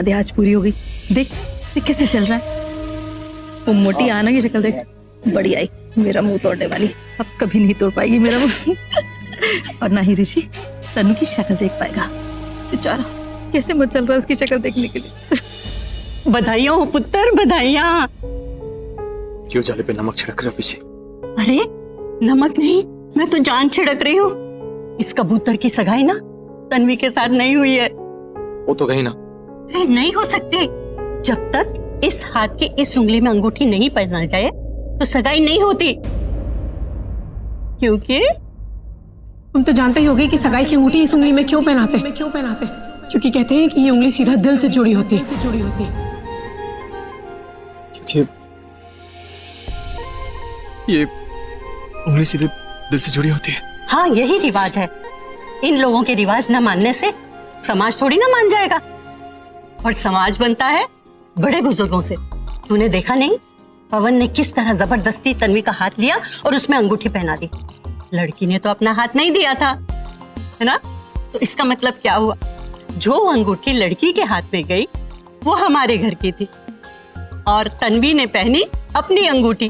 मुरादें आज पूरी हो गई। देख देख कैसे चल रहा है। वो मोटी आना की शक्ल देख, बड़ी आई मेरा मुंह तोड़ने वाली, अब कभी नहीं तोड़ पाएगी मेरा मुंह। और ना ही ऋषि तनु की शक्ल देख पाएगा। बेचारा कैसे मत चल रहा है उसकी शक्ल देखने के लिए। बधाइयां हो पुत्र, बधाइयां। क्यों जाले पे नमक छिड़क रहे हो पीछे? अरे नमक नहीं, मैं तो जान छिड़क रही हूँ। इस कबूतर की सगाई ना तन्वी के साथ नहीं हुई है। वो तो कहीं ना। अरे नहीं हो सकती, जब तक इस हाथ की इस उंगली में अंगूठी नहीं पहना जाए तो सगाई नहीं होती। क्योंकि तुम तो जानते ही होगे कि सगाई की अंगूठी इस उंगली में क्यों पहनाते हैं? क्योंकि कहते हैं कि ये उंगली सीधा दिल से जुड़ी होती है। क्योंकि ये उंगली सीधे दिल से जुड़ी होती है। हाँ यही रिवाज है। इन लोगों के रिवाज न मानने से समाज थोड़ी ना मान जाएगा, और समाज बनता है बड़े बुजुर्गों से। तूने देखा नहीं पवन ने किस तरह जबरदस्ती तन्वी का हाथ लिया और उसमें अंगूठी पहना दी। लड़की ने तो अपना हाथ नहीं दिया था, है ना? तो इसका मतलब क्या हुआ? जो अंगूठी लड़की के हाथ में गई वो हमारे घर की थी, और तन्वी ने पहनी अपनी अंगूठी।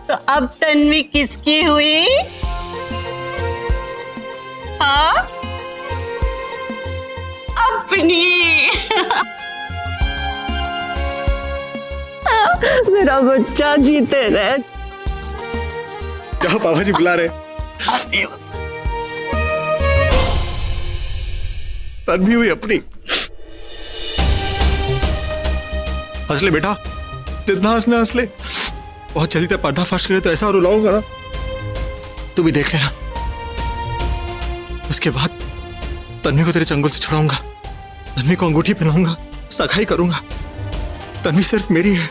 तो अब तन्वी किसकी हुई? हाँ अपनी। मेरा बच्चा जीते रहे। जाओ पापा जी बुला रहे। तन्वी हुई अपनी। हंस ले बेटा, जितना हंसना हंस ले। बहुत जल्दी तक पर्दाफाश करे तो ऐसा रुलाऊंगा ना, तू भी देख लेना। उसके बाद तन्वी को तेरे चंगुल से छुड़ाऊंगा, तन्वी को अंगूठी पहनाऊंगा, सगाई करूंगा। तन्वी सिर्फ मेरी है,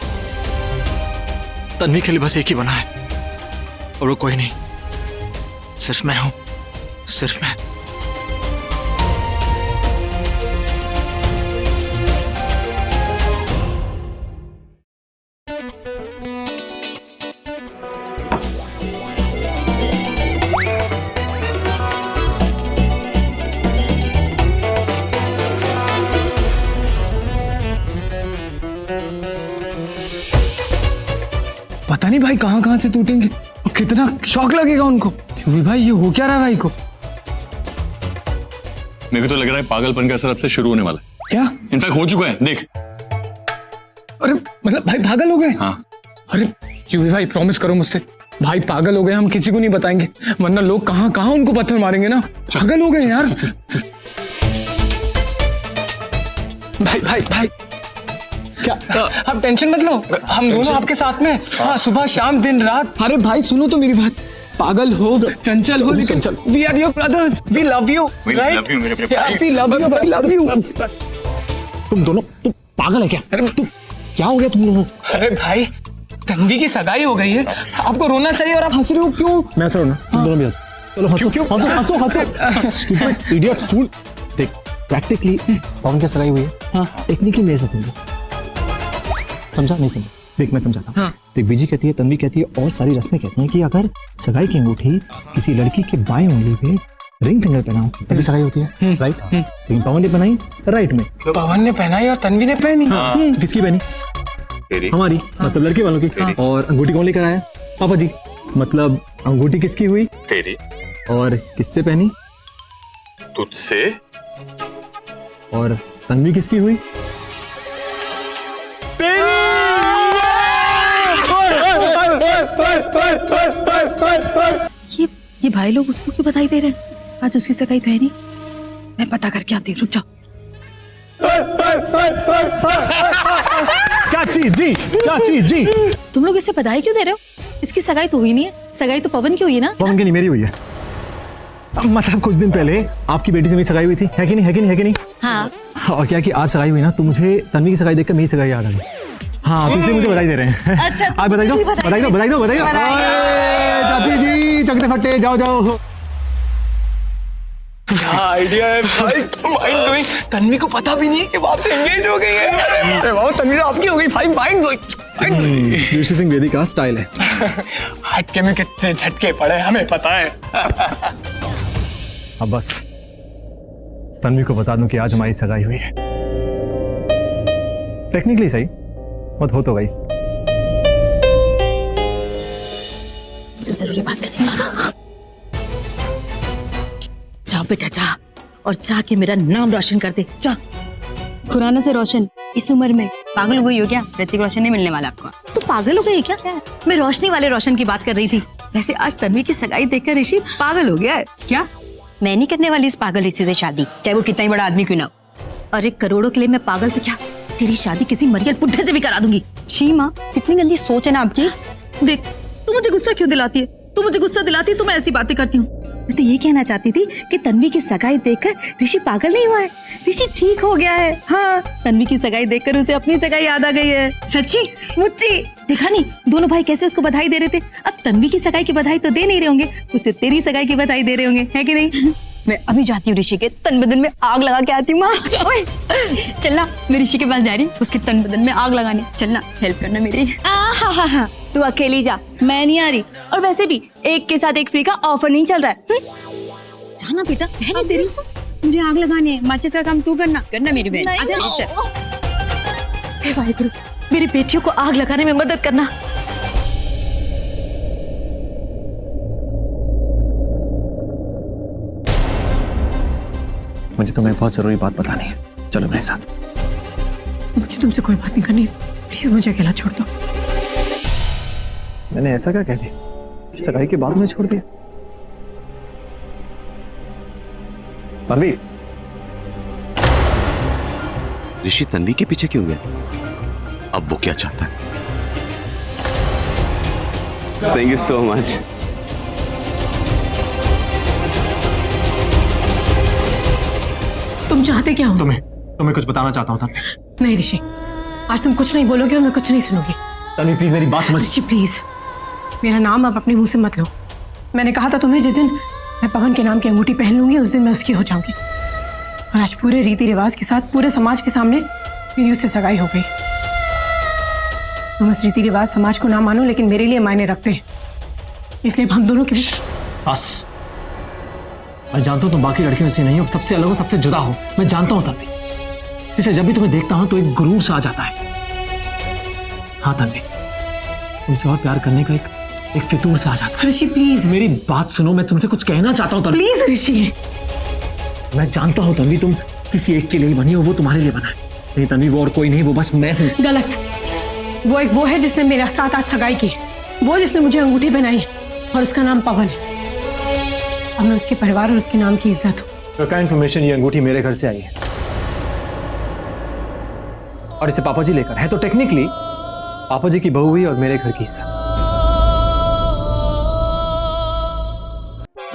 तन्वी के लिए बस एक ही बना है, और वो कोई नहीं, सिर्फ मैं हूं, सिर्फ मैं। पता नहीं भाई कहां से टूटेंगे, कितना शौक लगेगा उनको। क्योंकि भाई ये हो क्या रहा है भाई को? मेरे को तो लग रहा है पागलपन का असर अब से शुरू होने वाला है। क्या? इनफैक्ट हो चुका है, देख। अरे मतलब भाई पागल हो गए? हाँ। अरे क्यों भाई प्रॉमिस करो मुझसे, भाई पागल हो गए, हम किसी को नहीं बताएंगे, वरना लोग कहां कहां उनको पत्थर मारेंगे ना। पागल हो गए यार। चल। भाई भाई भाई क्या? आप टेंशन मत लो, हम दोनों आपके साथ में। हाँ सुबह शाम दिन रात। अरे भाई सुनो तो मेरी बात, पागल हो चंचल हो लेकिन we are your brothers, we love you, right? We love you, we love you. तुम दोनों तुम पागल है क्या? अरे तुम क्या हो गया तुम लोगों? अरे भाई तन्वी की सगाई हो गई है, आपको रोना चाहिए और आप हंस रहे हो क्यों? मैं हंस रहा हूं ना, तुम दोनों भी हंसो। चलो हंसो क्यों? हंसो हंसो हंसो। स्टूपिड इडियट फूल। देख प्रैक्टिकली पवन की सगाई हुई है, हाँ टेक्निकली मेरे से समझा नहीं समझा? देख मैं समझाता हूँ। हाँ। देख बीजी कहती है, तन्वी कहती है, और सारी रस्में कहती हैं कि अगर सगाई की अंगूठी किसी लड़की के बाएं उंगली पे रिंग फिंगर पहनाओ तभी सगाई होती है, राइट? लेकिन पवन ने पहनाई राइट में। पवन ने पहनाई और तन्वी ने पहनी। किसकी पहनी? तेरी। हमारी, मतलब लड़के वालों की। और अंगूठी कौन लेकर आया? पापा जी। मतलब अंगूठी किसकी हुई? तेरी। और किससे पहनी? तुझसे। और तन्वी किसकी हुई? ये भाई लोग उसको क्यों बधाई दे रहे हैं? आज उसकी सगाई तो है नहीं। मैं पता करके आती हूँ, रुक जाओ। चाची जी तुम लोग इससे बधाई क्यों दे रहे हो? इसकी सगाई तो हुई नहीं है, सगाई तो पवन की हुई है ना। पवन की नहीं, मेरी हुई है। मतलब कुछ दिन पहले आपकी बेटी से मेरी सगाई हुई थी, है कि नहीं? है कि नहीं? है कि नहीं? हाँ। और क्या कि आज सगाई हुई ना, तो मुझे तन्वी की सगाई देखकर मेरी सगाई याद आ गई। हाँ तो इसलिए मुझे बधाई दे रहे हैं। अच्छा आप बधाई दो, बधाई दो, बधाई दो, बधाई दो। चाची जी चकते फट्टे, जाओ जाओ। क्या आइडिया है भाई, माइंड ब्लोइंग। तन्वी को पता भी नहीं कि वो आपसे एंगेज हो गई है। अरे वाह, तन्वी तो आपकी हो गई भाई, माइंड ब्लोइंग। ऋषि सिंह बेदी का स्टाइल है। हटके में कितने झटके पड़े हमें पता है। अब बस तन्वी को बता दूं कि आज हमारी सगाई हुई है। टेक्निकली सही, मत हो तो गई। जरूरी बात करनी जा बेटा जा, और जाके मेरा नाम रोशन कर दे जा। खुराना से रोशन इस उम्र में पागल हो गई हो क्या? ऋतिक रोशन नहीं मिलने वाला आपको। तू पागल हो गई क्या? मैं रोशनी वाले रोशन की बात कर रही थी। वैसे आज तन्वी की सगाई देखकर ऋषि पागल हो गया है। क्या? मैं नहीं करने वाली इस पागल ऋषि से शादी, चाहे वो कितना ही बड़ा आदमी क्यों ना हो। अरे करोड़ों के लिए मैं पागल तो क्या, तेरी शादी किसी मरियल बुड्ढे से भी करा दूंगी। छी माँ, कितनी गंदी सोच है ना आपकी। देख तू मुझे गुस्सा क्यों दिलाती है? तू मुझे गुस्सा दिलाती है तो मैं ऐसी बातें करती हूँ। मैं तो ये कहना चाहती थी कि तन्वी की सगाई देखकर ऋषि पागल नहीं हुआ है, ऋषि ठीक हो गया है। हाँ, तन्वी की सगाई देखकर उसे अपनी सगाई याद आ गई है। सच्ची? मुझे देखा नहीं दोनों भाई कैसे उसको बधाई दे रहे थे। अब तन्वी की सगाई की बधाई तो दे नहीं रहे होंगे, उसे तेरी सगाई की बधाई दे रहे होंगे, है कि नहीं? मैं अभी जाती हूँ ऋषि के तन बदन में आग लगा के आती हूँ। माँ चलना, मैं ऋषि के पास जा रही हूँ, उसके तन बदन में आग लगाने। चलना, हेल्प करना मेरी। हाँ, तू अकेली जा, मैं नहीं आ रही। और वैसे भी एक के साथ एक फ्री का ऑफर नहीं चल रहा है। जाना बेटा, कहने तेरी मुझे आग लगाने है, माचिस का काम तू करना मेरी बहन। आजा चल। हे वाहिगुरु, मेरी बेटियों को आग लगाने में मदद करना। मुझे तुम्हें बहुत जरूरी बात बतानी है, चलो मेरे साथ। मुझे तुमसे कोई बात नहीं करनी, प्लीज मुझे अकेला छोड़ दो। मैंने ऐसा क्या कह दिया कि सगाई के बाद मुझे छोड़ दिया? तन्वी, ऋषि तन्वी के पीछे क्यों गया? अब वो क्या चाहता है? Thank you so much. तुम चाहते क्या हो? तुम्हें कुछ बताना चाहता हूँ। नहीं ऋषि, आज तुम कुछ नहीं बोलोगे और मैं कुछ नहीं सुनूंगी। तन्वी प्लीज मेरी बात समझ। ऋषि प्लीज, मेरा नाम आप अपने मुंह से मत लो। मैंने कहा था तुम्हें, जिस दिन मैं पवन के नाम की अंगूठी पहन लूंगी उस दिन मैं उसकी हो जाऊंगी। और आज पूरे रीति रिवाज के साथ पूरे समाज के सामने मेरी उससे सगाई हो गई। तुम उस रीति रिवाज समाज को ना मानो, लेकिन मेरे लिए मायने रखते हैं, इसलिए हम दोनों के बीच। बस, मैं जानता हूँ तुम बाकी लड़कियों से नहीं हो, सबसे अलग हो, सबसे जुदा हो। मैं जानता हूँ तन्वी, इसे जब भी तुम्हें देखता हूँ तो एक गुरूर सा आ जाता है। हाँ तन्वी, तुमसे और प्यार करने का एक फितूर सा आ जाता है। ऋषि प्लीज मेरी बात सुनो, मैं तुमसे कुछ कहना चाहता हूँ तन्वी। प्लीज ऋषि। मैं जानता हूँ तन्वी, तुम किसी एक के लिए ही बनी हो, वो तुम्हारे लिए बना है। नहीं तन्वी, वो और कोई नहीं, वो बस मैं हूँ। गलत। वो है जिसने मेरे साथ आज सगाई की, वो जिसने मुझे अंगूठी पहनाई है, और उसका नाम पवन है। अब मैं उसके परिवार और उसके नाम की इज्जत हूँ। तो क्या इन्फॉर्मेशन, ये अंगूठी मेरे घर से आई है और इसे पापा जी लेकर है, तो टेक्निकली पापा जी की बहू हुई और मेरे घर की हिस्सा।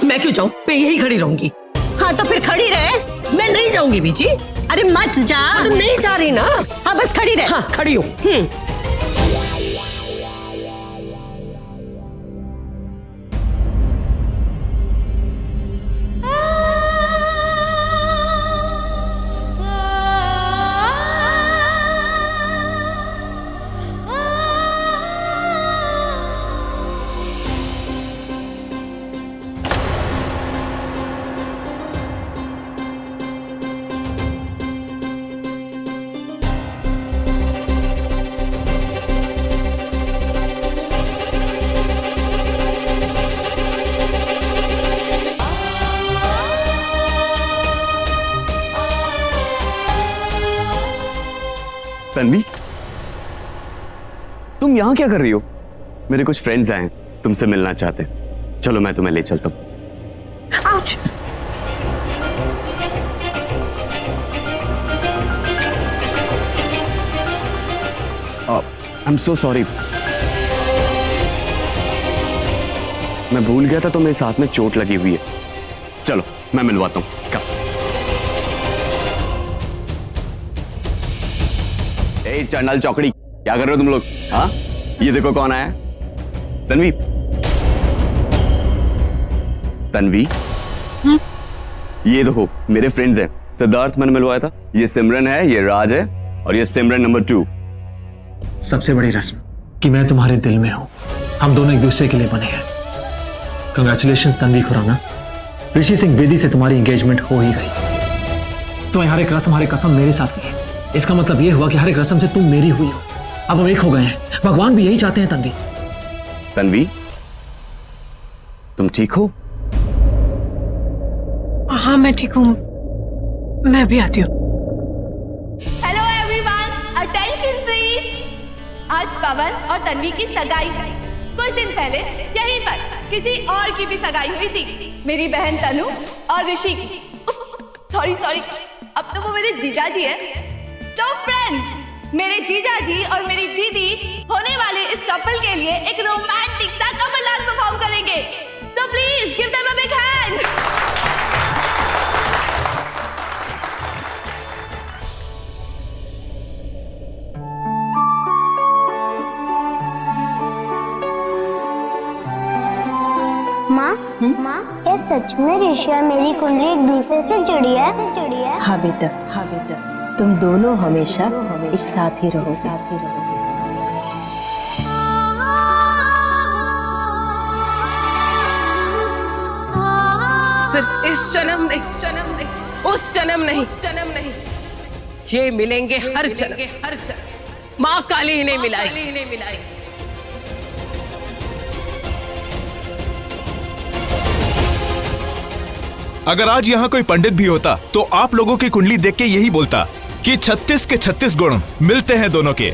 मैं क्यों जाऊं? मैं यही खड़ी रहूंगी। हाँ तो फिर खड़ी रहे। मैं नहीं जाऊंगी बीजी। अरे मत जा। तुम नहीं जा रही ना? हाँ बस खड़ी रहे। हाँ खड़ी हूँ। तन्वी, तुम यहां क्या कर रही हो? मेरे कुछ फ्रेंड्स आए हैं, तुमसे मिलना चाहते हैं। चलो मैं तुम्हें ले चलता हूं। आई एम सो सॉरी, मैं भूल गया था तुम्हें साथ में चोट लगी हुई है। चलो मैं मिलवाता हूं। ए चंडाल चौकड़ी, क्या कर रहे हो तुम लोग? हाँ, ये देखो कौन आया। तन्वी, तन्वी, ये देखो मेरे फ्रेंड्स हैं। सिद्धार्थ मैंने मिलवाया था, ये सिमरन है, ये राज है, और ये सिमरन नंबर 2। सबसे बड़ी रस्म कि मैं तुम्हारे दिल में हूं, हम दोनों एक दूसरे के लिए बने हैं। कंग्रेचुलेशंस तन्वी खुराना, ऋषि सिंह बेदी से तुम्हारी एंगेजमेंट हो ही गई। तुम्हारी हर एक रस्म हर एक कसम मेरे साथ हुई है, इसका मतलब ये हुआ कि हर एक रस्म से तुम मेरी हुई हो। अब हम एक हो गए हैं। भगवान भी यही चाहते हैं तन्वी। तन्वी, तुम ठीक हो? हाँ मैं ठीक हूँ, मैं भी आती हूँ। Hello everyone, attention please. आज पवन और तन्वी की सगाई है। कुछ दिन पहले यहीं पर किसी और की भी सगाई हुई थी, मेरी बहन तनु और ऋषि की। सॉरी, अब तो वो मेरे जीजा जी है। तो फ्रेंड्स, मेरे जीजा जी और मेरी दीदी होने वाले इस कपल के लिए एक रोमांटिक सा कपल डांस परफॉर्म करेंगे। So please give them a big hand. माँ, क्या सच में ऋषि और मेरी कुंडली एक दूसरे से जुड़ी है? हाँ बेटा, तुम दोनों हमेशा एक साथ ही रहो। सिर्फ इस जन्म नहीं, उस जन्म नहीं, ये मिलेंगे हर जन्म। माँ काली इन्हें मिलाई। अगर आज यहाँ कोई पंडित भी होता तो आप लोगों की कुंडली देख के यही बोलता कि 36 के 36 गुण मिलते हैं दोनों के।